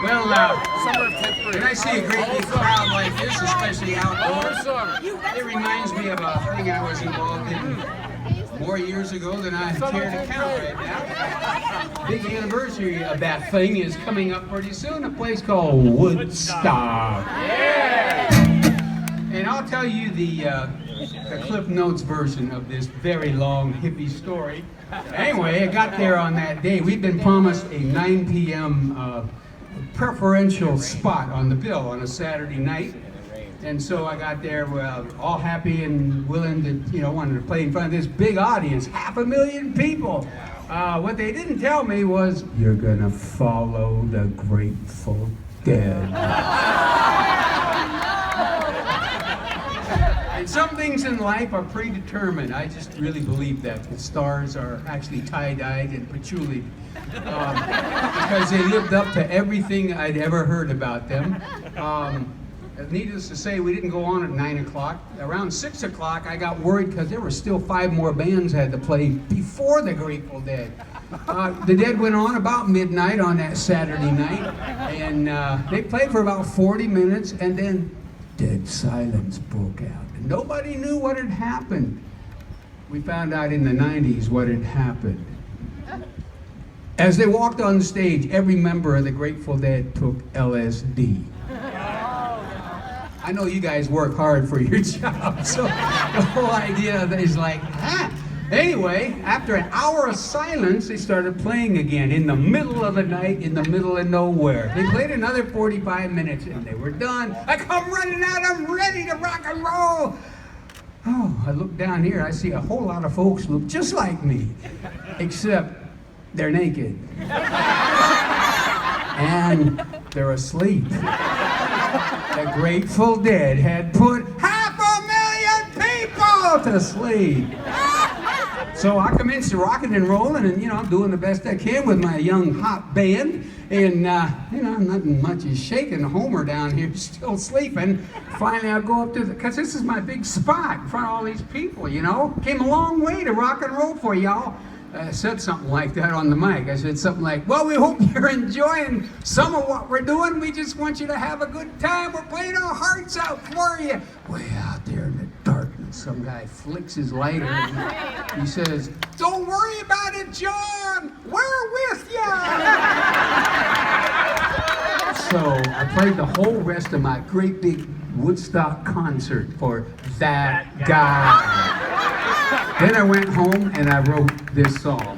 Well, when I see a great big crowd like this, especially outdoors, it reminds me of a thing I was involved in more years ago than I care to count right now. Big anniversary of that thing is coming up pretty soon, a place called Woodstock. And I'll tell you the Cliff Notes version of this very long hippie story. Anyway, I got there on that day. We'd been promised a 9 p.m. Preferential spot on the bill on a Saturday night. And so I got there all happy and willing to, wanted to play in front of this big audience, 500,000 people. What they didn't tell me was, you're gonna follow the Grateful Dead. And some things in life are predetermined. I just really believe that. The stars are actually tie-dyed and patchouli. Because they lived up to everything I'd ever heard about them. Needless to say, we didn't go on at 9 o'clock. Around 6 o'clock, I got worried because there were still 5 more bands I had to play before the Grateful Dead. The Dead went on about midnight on that Saturday night, and they played for about 40 minutes, and then dead silence broke out. And nobody knew what had happened. We found out in the 90s what had happened. As they walked on stage, every member of the Grateful Dead took LSD. I know you guys work hard for your job, so the whole idea of it is like, Anyway, after an hour of silence, they started playing again in the middle of the night, in the middle of nowhere. They played another 45 minutes and they were done. I come running out, I'm ready to rock and roll. Oh, I look down here, I see a whole lot of folks look just like me, except they're naked. And they're asleep. The Grateful Dead had put 500,000 people to sleep. So I commenced to rocking and rolling, and I'm doing the best I can with my young hot band, and nothing much is shaking. Homer down here still sleeping. Finally, I'll go up to because this is my big spot in front of all these people. Came a long way to rock and roll for y'all. I said something like that on the mic. I said something like, well, we hope you're enjoying some of what we're doing. We just want you to have a good time. We're playing our hearts out for you. Way out there in the darkness, some guy flicks his lighter and he says, don't worry about it, John. We're with you. So I played the whole rest of my great big Woodstock concert for that guy. Then I went home and I wrote this song.